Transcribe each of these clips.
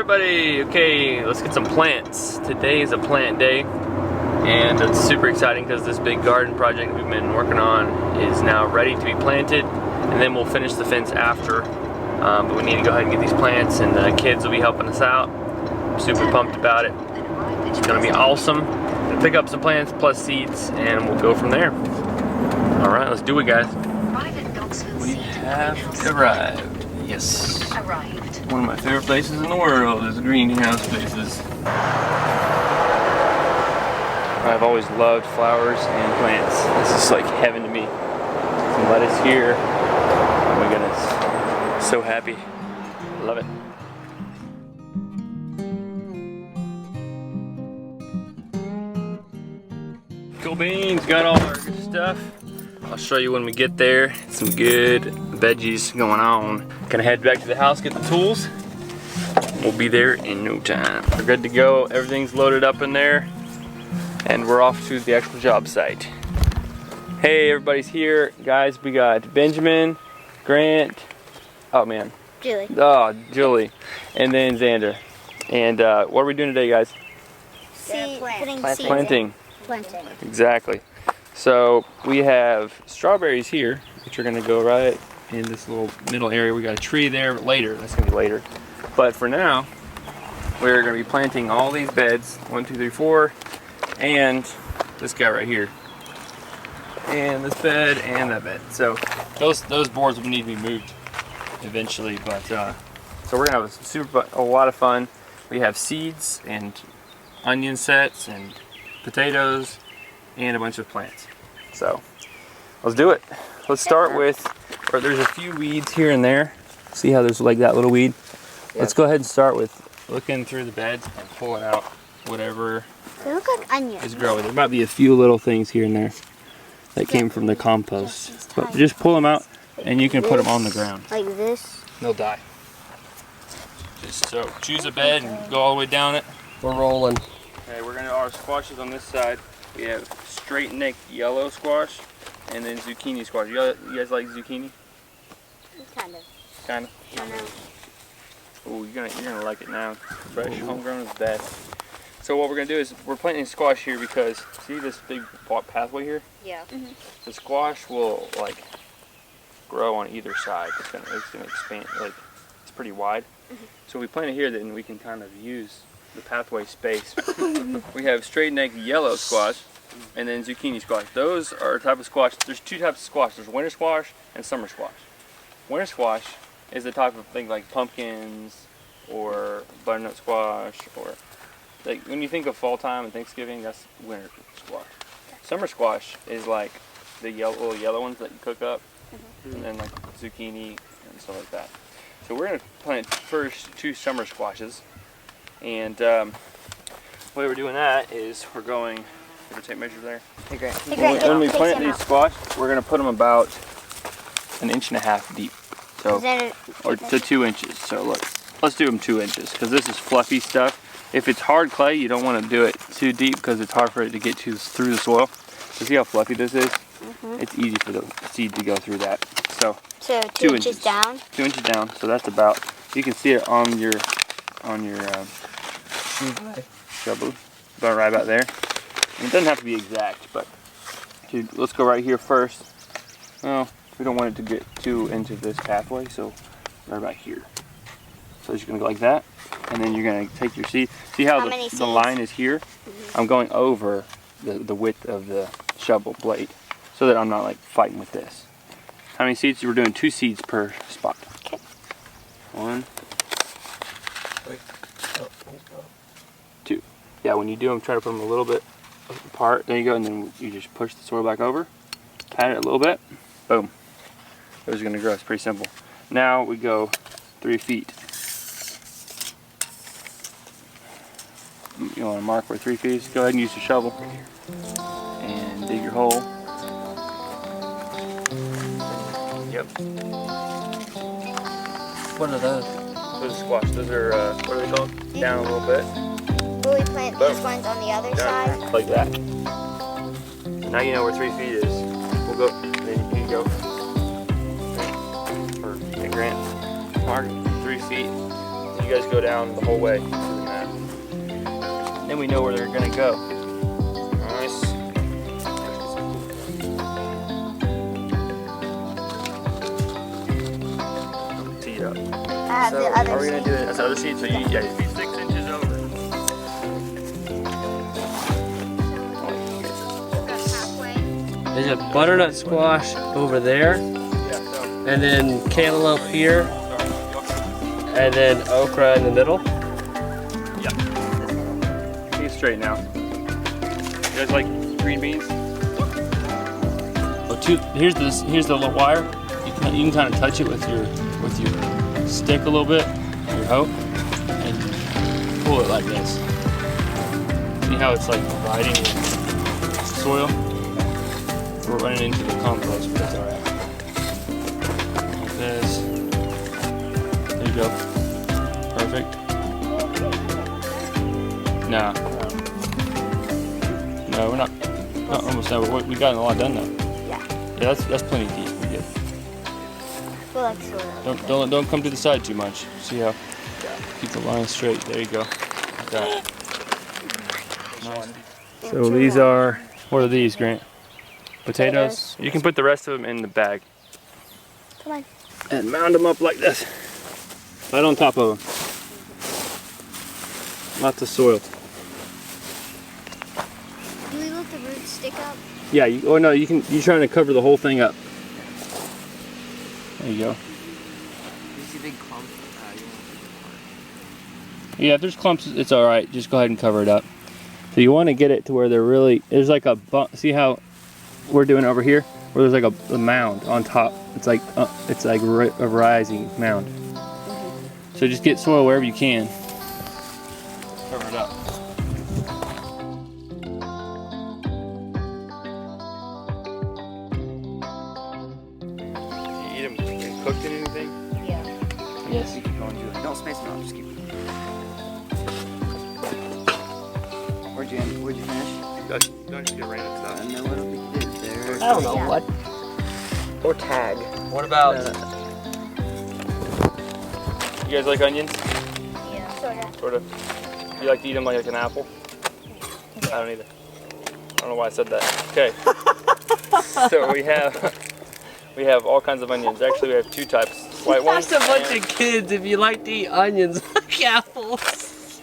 everybody. Okay, let's get some plants. Today is a plant day, and it's super exciting because this big garden project we've been working on is now ready to be planted, and then we'll finish the fence after. But we need to go ahead and get these plants, and the kids will be helping us out. I'm super pumped about it. It's gonna be awesome. We'll pick up some plants plus seeds, and we'll go from there. All right, let's do it, guys. We have arrived. Yes. One of my favorite places in the world is greenhouse spaces. I've always loved flowers and plants. This is like heaven to me. Some lettuce here. Oh my goodness. So happy. Love it. Cool beans, got all our good stuff. I'll show you when we get there. Some good veggies going on. Gonna head back to the house, get the tools. We'll be there in no time. We're good to go. Everything's loaded up in there. And we're off to the actual job site. Hey, everybody's here. Guys, we got Benjamin, Grant, oh man. Julie. Oh, Julie. And then Xander. And what are we doing today, guys? Planting. Exactly. So we have strawberries here, which are gonna go right in this little middle area. We got a tree there later. That's gonna be later. But for now, we're gonna be planting all these beds, 1, 2, 3, 4, and this guy right here, and this bed and that bed. So those boards will need to be moved eventually. But so we're gonna have a lot of fun. We have seeds and onion sets and potatoes and a bunch of plants. So let's do it. Let's start with, or there's a few weeds here and there. See how there's like that little weed? Yep. Let's go ahead and start with looking through the beds and pulling out whatever they look like onions. Is growing. There might be a few little things here and there that came from the compost. But just pull them out and you can put them on the ground. Like this? They'll die. Just so choose a bed and go all the way down it. We're rolling. Okay, we're gonna do our squashes on this side. We have straight neck yellow squash and then zucchini squash. You guys like zucchini? Kind of. Kind of? I know. Oh, you're gonna like it now. Fresh, homegrown is best. So what we're gonna do is we're planting squash here because see this big pathway here? Yeah. Mm-hmm. The squash will like grow on either side. It's gonna expand. Like it's pretty wide. Mm-hmm. So we plant it here, then we can kind of use the pathway space. We have straight neck yellow squash and then zucchini squash. Those are a type of squash. There's two types of squash. There's winter squash and summer squash. Winter squash is the type of thing like pumpkins or butternut squash, or like when you think of fall time and Thanksgiving, that's winter squash. Summer squash is like the little yellow ones that you cook up, and then like zucchini and stuff like that. So we're gonna plant first 2 summer squashes, and the way we're doing that is we're going. You ever take measures there? Hey Grant. When we plant these squash, we're gonna put them about 1.5 inches deep. So, or to 2 inches. So look, let's do them 2 inches because this is fluffy stuff. If it's hard clay, you don't want to do it too deep because it's hard for it to get through the soil. So see how fluffy this is? Mm-hmm. It's easy for the seed to go through that. So 2 inches down? 2 inches down. So that's about, you can see it on your shovel, about right about there. And it doesn't have to be exact, but let's go right here first. Well, we don't want it to get too into this pathway, so right about here. So you're gonna go like that, and then you're gonna take your seed. See how the line is here? Mm-hmm. I'm going over the width of the shovel blade so that I'm not like fighting with this. How many seeds? We're doing 2 seeds per spot. Okay. 1, 2. Yeah, when you do them, try to put them a little bit apart. There you go, and then you just push the soil back over, pat it a little bit, boom. Those are going to grow. It's pretty simple. Now we go 3 feet. You want to mark where 3 feet is? Go ahead and use your shovel and dig your hole. Yep. What are those? Those are squash. Those are, what are they called? Down a little bit. Will we plant these ones on the other side? Like that. So now you know where 3 feet is. We'll go, then you can go. Grant, mark 3 feet. You you guys go down the whole way to the map. Then we know where they're gonna go. Nice. Tee it up. So, the other are we gonna do seed. it? That's the other seed. So you, yeah, you be 6 inches over. There's a butternut squash over there, Yeah. So. and then cantaloupe here, and then okra in the middle. Yeah. Keep it straight now. You guys like green beans? Oh, here's the little wire. You can kind of touch it with your stick a little bit, your hoe, and pull it like this. See how it's like riding the soil? We're running into the compost, but that's alright. Like this. There you go. Perfect. Nah. No, we're not almost done. We got a lot done though. Yeah. Yeah, that's plenty deep. We're good. Feel like soil. Don't come to the side too much. See how? Keep the line straight. There you go. Like that. Nice. So these are, what are these, Grant? Potatoes. You can put the rest of them in the bag. Come on. And mound them up like this. Right on top of them. Lots of soil. Do we let the roots stick up? Yeah, oh no, you're trying to cover the whole thing up. There you go. You see big clumps? Yeah, if there's clumps, it's alright. Just go ahead and cover it up. So you want to get it to where there's like a see how we're doing over here? Where there's like a mound on top. It's like a rising mound. So just get soil wherever you can. Cover it up. Do you eat them cooked in anything? Yeah. Yes. Keep going to it. Don't space them out. Just keep going. Where'd you finish? Don't just get random stuff. No, I don't think you did. There. I don't know what. Or tag. What about You guys like onions? Yeah. Sorta. Sort of. You like to eat them like an apple? I don't either. I don't know why I said that. Okay. So we have all kinds of onions. Actually, we have 2 types. White ones. That's a bunch and- of kids if you like to eat onions like apples.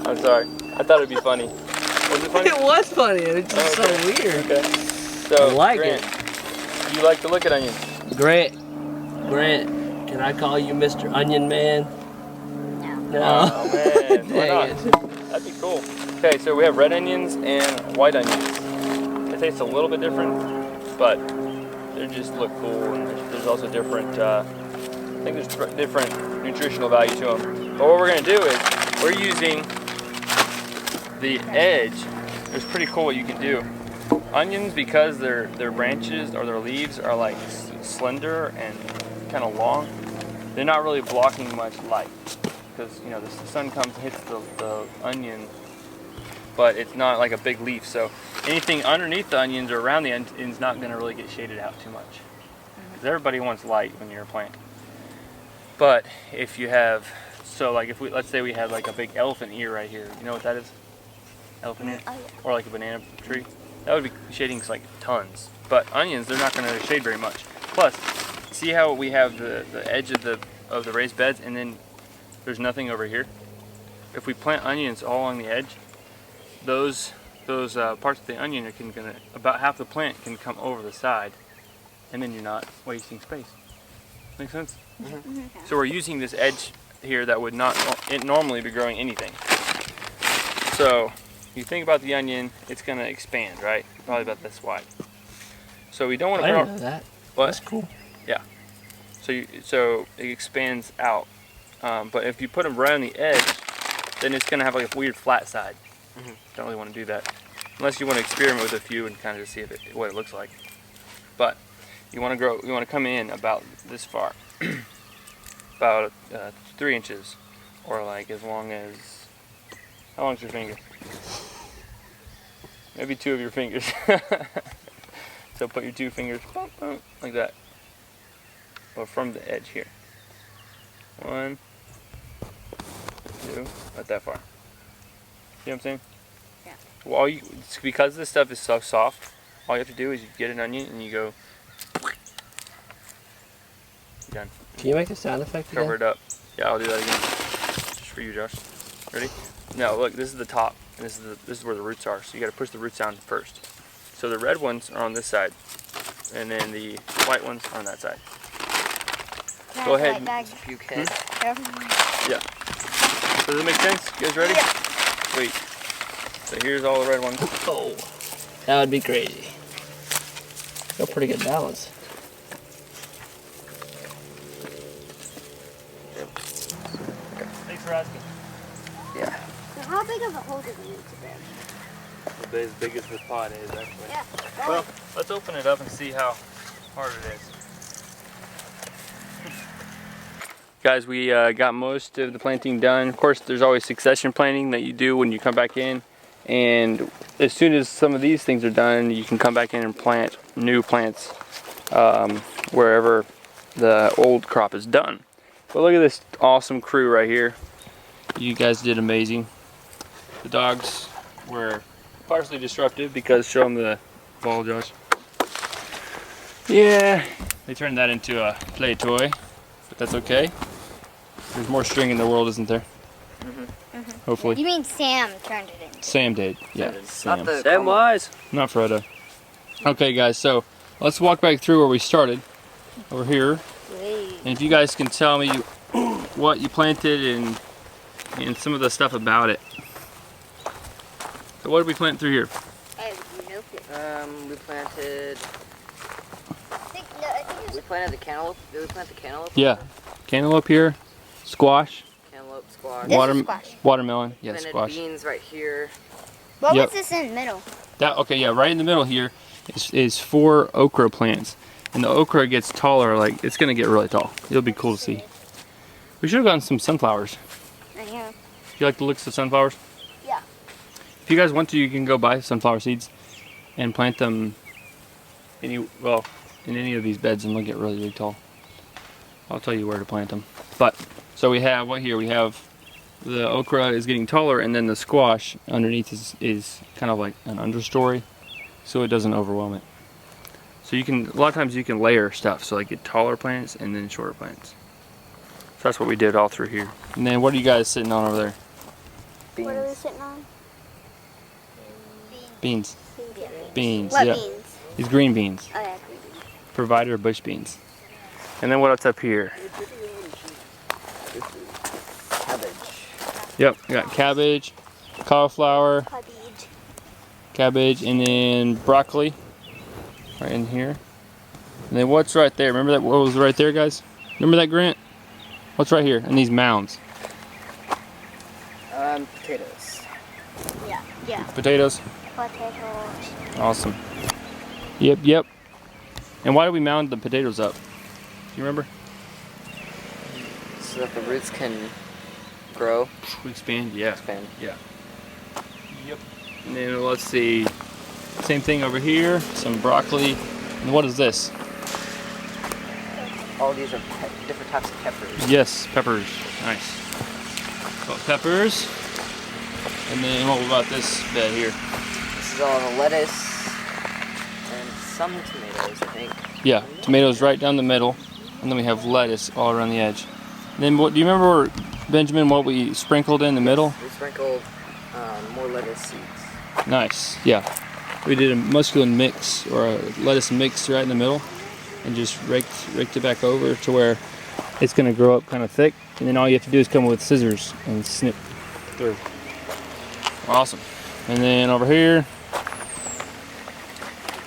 I'm sorry. I thought it'd be funny. Was it funny? It was funny. It's just so Okay. weird. Okay. So I like Grant, you like to look at onions? Grant, can I call you Mr. Onion Man? No. Oh man, why Dang not? it. That'd be cool. Okay, so we have red onions and white onions. They taste a little bit different, but they just look cool, and there's also different. I think there's different nutritional value to them. But what we're gonna do is we're using the edge. It's pretty cool what you can do. Onions, because their branches or their leaves are like slender and kind of long, they're not really blocking much light, because you know the sun comes and hits the onion, but it's not like a big leaf, so anything underneath the onions or around the onions is not going to really get shaded out too much, because everybody wants light when you're planting. But if you have, so like if let's say we had like a big elephant ear right here, you know what that is? Elephant ear? Oh, yeah. Or like a banana tree, that would be shading like tons. But onions, they're not going to shade very much. Plus, see how we have the edge of the raised beds, and then there's nothing over here? If we plant onions all along the edge, those parts of the onion are gonna, about half the plant can come over the side, and then you're not wasting space. Make sense? Mm-hmm. So we're using this edge here that would not normally be growing anything. So you think about the onion, it's gonna expand, right? Probably about this wide. So we don't want I to. didn't know that. What? That's cool. Yeah. So it expands out. But if you put them right on the edge, then it's gonna have like a weird flat side. Don't really want to do that, unless you want to experiment with a few and kind of just see what it looks like. But you want to come in about this far, about 3 inches, or like as long as, how long's your finger? Maybe 2 of your fingers. So put your 2 fingers like that, or from the edge here. 1, too, not that far. See what I'm saying? Yeah. Well, because this stuff is so soft, all you have to do is you get an onion and you go. Done. Can you make the sound effect again? Cover it up. Yeah, I'll do that again. Just for you, Josh. Ready? Now look, this is the top, and this is where the roots are. So you got to push the roots down first. So the red ones are on this side, and then the white ones are on that side. Go ahead. Puke head. Yeah. So does it make sense? You guys ready? Yeah. Sweet. So here's all the red ones. Oh, that would be crazy. Got pretty good balance. Thanks for asking. Yeah. So how big of a hole do we need to burn? As big as this pot is, actually. Yeah. Well, let's open it up and see how hard it is. Guys, we got most of the planting done. Of course, there's always succession planting that you do when you come back in. And as soon as some of these things are done, you can come back in and plant new plants wherever the old crop is done. But look at this awesome crew right here. You guys did amazing. The dogs were partially disruptive because show them the ball, Josh. Yeah, they turned that into a play toy, but that's okay. There's more string in the world, isn't there? Hopefully. You mean Sam turned it into? Sam did. Yeah, Sam. Not the Sam Wise. Not Frodo. Okay, guys, so let's walk back through where we started. Over here. And if you guys can tell me what you planted and some of the stuff about it. So what did we plant through here? I have no clue. We planted. I think We planted the cantaloupe. Did we plant the cantaloupe? Yeah. Cantaloupe here. Squash. Cantaloupe, squash. This is squash. Watermelon. Yeah, Planted squash. beans right here. What Yep. was this in the middle? Okay, yeah, right in the middle here is 4 okra plants. And the okra gets taller, like it's gonna get really tall. It'll be cool to see. We should have gotten some sunflowers. I know. You like the looks of sunflowers? Yeah. If you guys want to, you can go buy sunflower seeds and plant them in any of these beds and they'll get really, really tall. I'll tell you where to plant them. But, so we have, what here? We have the okra is getting taller and then the squash underneath is kind of like an understory so it doesn't overwhelm it. So you can, a lot of times you can layer stuff, so like get taller plants and then shorter plants. So that's what we did all through here. And then what are you guys sitting on over there? What are we sitting on? Beans. Yeah. Beans, What yeah. beans? These green beans. Oh yeah, green beans. Provider bush beans. And then what's up here? Cabbage. Yep, we got cabbage, cauliflower, cabbage, and then broccoli. Right in here. And then what's right there? Remember that? What was right there, guys? Remember that, Grant? What's right here in these mounds? Potatoes. Yeah. Yeah. Potatoes. Potatoes. Awesome. Yep, yep. And why did we mound the potatoes up? Do you remember? So that the roots can grow. Expand, yeah. Expand. Yeah. Yep. And then let's see. Same thing over here. Some broccoli. And what is this? All these are different types of peppers. Yes, peppers. Nice. So peppers. And then what about this bed here? This is all the lettuce and some tomatoes, I think. Yeah, tomatoes right down the middle. And then we have lettuce all around the edge. And then what do you remember, Benjamin, what we sprinkled in the middle? We sprinkled more lettuce seeds. Nice. Yeah. We did a musculin mix or a lettuce mix right in the middle and just raked it back over to where it's going to grow up kind of thick. And then all you have to do is come with scissors and snip through. Awesome. And then over here.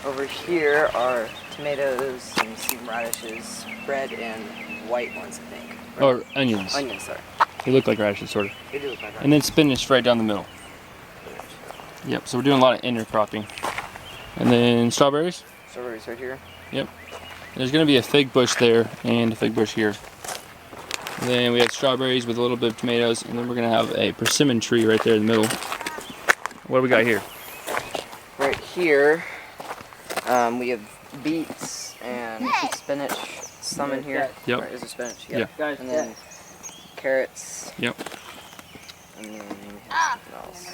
Over here are tomatoes and some radishes, red and white ones, I think. Or onions. Onions, sorry. They look like radishes, sort of. They do look like And then spinach right down the middle. Yep, so we're doing a lot of intercropping. And then strawberries. Strawberries right here. Yep. There's going to be a fig bush there and a fig bush here. And then we have strawberries with a little bit of tomatoes, and then we're going to have a persimmon tree right there in the middle. What do we got here? Right here, we have beets and spinach. Some in here. Yep. Right, is there spinach? Yeah. And then carrots. Yep. And then Ah. something else.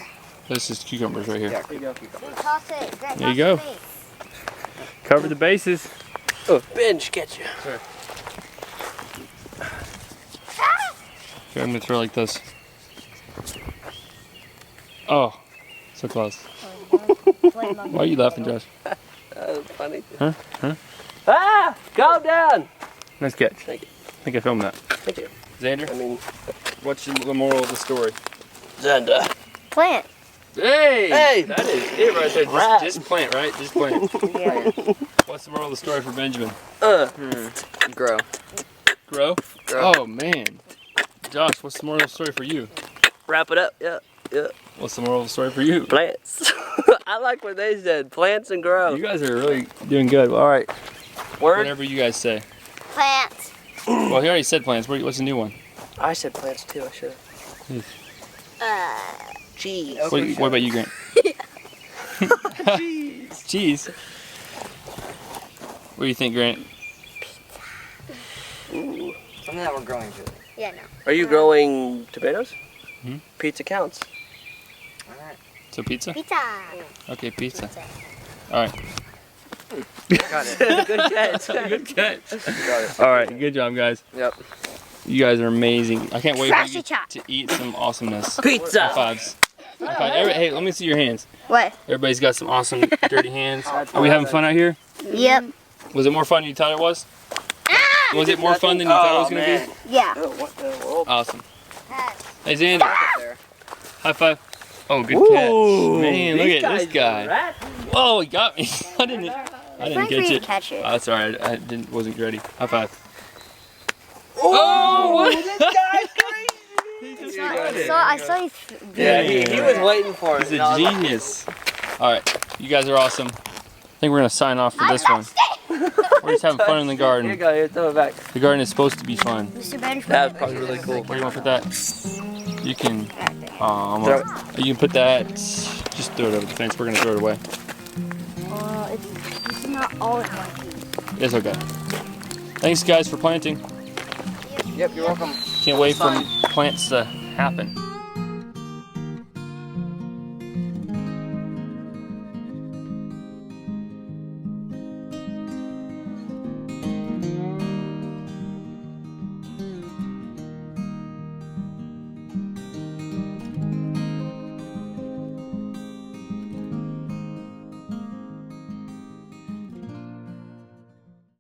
This is cucumbers right here. Yeah, There you go. Toss it. Grant, There you toss go. it to me. Cover the bases. Oh, Benj, get you. Okay, I'm gonna throw like this. Oh, so close. Why are you laughing, Josh? That was funny. Huh? Ah! Calm down! Nice catch. Thank you. I think I filmed that. Thank you. Xander, I mean, what's the moral of the story? Xander. Plant. Hey! Hey! That is it right there. Rat. Just plant, right? Just plant. Yeah. What's the moral of the story for Benjamin? Grow. Grow? Grow. Oh, man. Josh, what's the moral of the story for you? Wrap it up. Yeah. Yeah. What's the moral of the story for you? Plants. I like what they said. Plants and grow. You guys are really doing good. All right. Word? Whatever you guys say. Plant. Well, he already said plants. What's the new one? I said plants too. I should have. Cheese. What about you, Grant? Cheese. What do you think, Grant? Something that we're growing to. Yeah, no. Are you growing tomatoes? Hmm? Pizza counts. Alright. So pizza? Pizza. Okay, pizza. All right. Got it. Good catch. Good catch. Got it. All right, good job, guys. Yep. You guys are amazing. I can't wait for Frosty you chop. to eat some awesomeness. High Pizza. fives. High five. Hey, let me see your hands. What? Everybody's got some awesome dirty hands. Are we having fun out here? Yep. Was it more fun than you thought it was? Was it more fun than you thought it was going to be? Yeah. Oh, what the world? Awesome. Pass. Hey, Xander. There. High five. Oh, good Ooh, catch. Man, look these at this guys guy. are rat. Whoa, he got me. I didn't Wait for catch you to it. catch it. Oh, that's all right. I wasn't ready. High five. Oh, this guy's crazy. I saw you. Yeah, he was waiting for it. He's a and I was like, genius. All right, you guys are awesome. I think we're gonna sign off for this one. We're just having fun in the Here you garden. go. Here, throw it back. The garden is supposed to be fun. Mr. Benj. That was probably really cool. Where do you want to put that? You can. Throw You can put that. Just throw it over the fence. We're gonna throw it away. It's not all in one piece. It's okay. Thanks, guys, for planting. Yep, you're welcome. Can't wait for plants to happen.